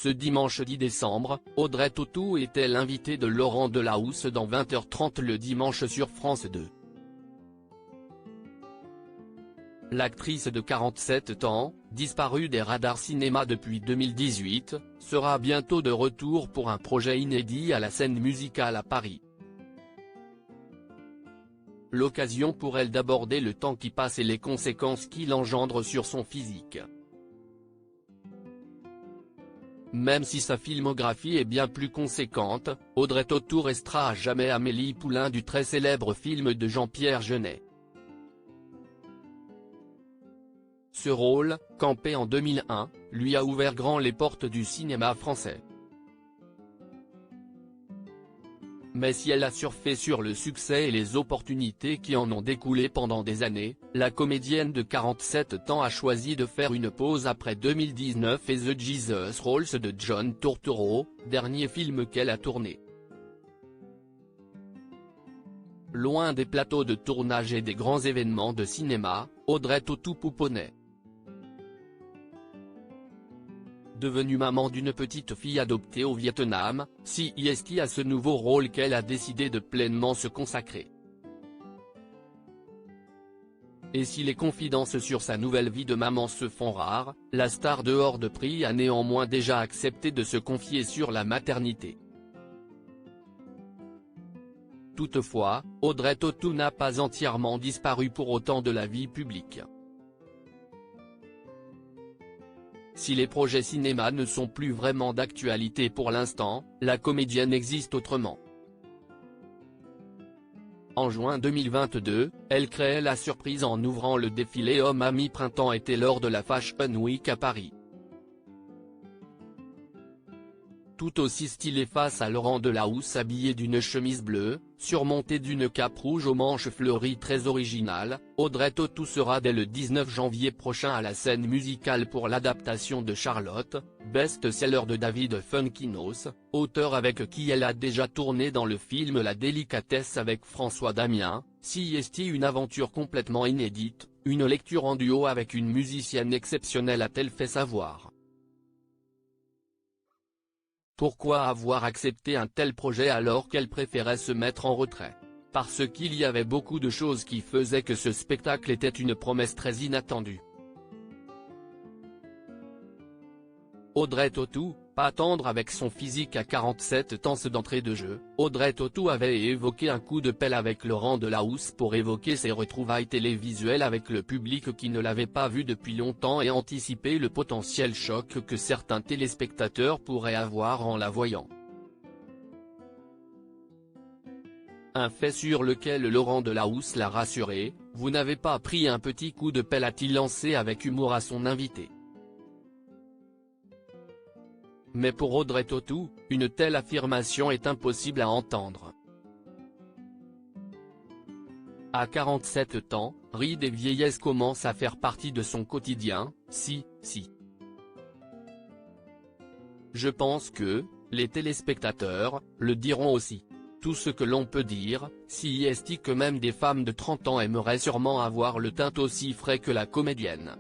Ce dimanche 10 décembre, Audrey Tautou était l'invitée de Laurent Delahousse dans 20h30 le dimanche sur France 2. L'actrice de 47 ans, disparue des radars cinéma depuis 2018, sera bientôt de retour pour un projet inédit à la Scène Musicale à Paris. L'occasion pour elle d'aborder le temps qui passe et les conséquences qu'il engendre sur son physique. Même si sa filmographie est bien plus conséquente, Audrey Tautou restera à jamais Amélie Poulain du très célèbre film de Jean-Pierre Jeunet. Ce rôle, campé en 2001, lui a ouvert grand les portes du cinéma français. Mais si elle a surfé sur le succès et les opportunités qui en ont découlé pendant des années, la comédienne de 47 ans a choisi de faire une pause après 2019 et The Jesus Rolls de John Turturro, dernier film qu'elle a tourné. Loin des plateaux de tournage et des grands événements de cinéma, Audrey Tautou pouponnait. Devenue maman d'une petite fille adoptée au Vietnam, CIST a ce nouveau rôle qu'elle a décidé de pleinement se consacrer. Et si les confidences sur sa nouvelle vie de maman se font rares, la star de hors de prix a néanmoins déjà accepté de se confier sur la maternité. Toutefois, Audrey Tautou n'a pas entièrement disparu pour autant de la vie publique. Si les projets cinéma ne sont plus vraiment d'actualité pour l'instant, la comédienne existe autrement. En juin 2022, elle créait la surprise en ouvrant le défilé Homme à mi-printemps-été lors de la Fashion Week à Paris. Tout aussi stylé face à Laurent Delahousse habillé d'une chemise bleue, surmontée d'une cape rouge aux manches fleuries très originale, Audrey Tautou sera dès le 19 janvier prochain à la Scène Musicale pour l'adaptation de Charlotte, best-seller de David Fuenquinos, auteur avec qui elle a déjà tourné dans le film La Délicatesse avec François Damien. CIST, une aventure complètement inédite, une lecture en duo avec une musicienne exceptionnelle a-t-elle fait savoir. Pourquoi avoir accepté un tel projet alors qu'elle préférait se mettre en retrait? Parce qu'il y avait beaucoup de choses qui faisaient que ce spectacle était une promesse très inattendue. Audrey Tautou, pas tendre avec son physique à 47 ans d'entrée de jeu, Audrey Tautou avait évoqué un coup de pelle avec Laurent Delahousse pour évoquer ses retrouvailles télévisuelles avec le public qui ne l'avait pas vu depuis longtemps et anticiper le potentiel choc que certains téléspectateurs pourraient avoir en la voyant. Un fait sur lequel Laurent Delahousse l'a rassuré: « Vous n'avez pas pris un petit coup de pelle », a-t-il lancé avec humour à son invité. Mais pour Audrey Tautou, une telle affirmation est impossible à entendre. À 47 ans, rides et vieillesse commencent à faire partie de son quotidien, si. Je pense que, les téléspectateurs, le diront aussi. Tout ce que l'on peut dire, CIST, que même des femmes de 30 ans aimeraient sûrement avoir le teint aussi frais que la comédienne.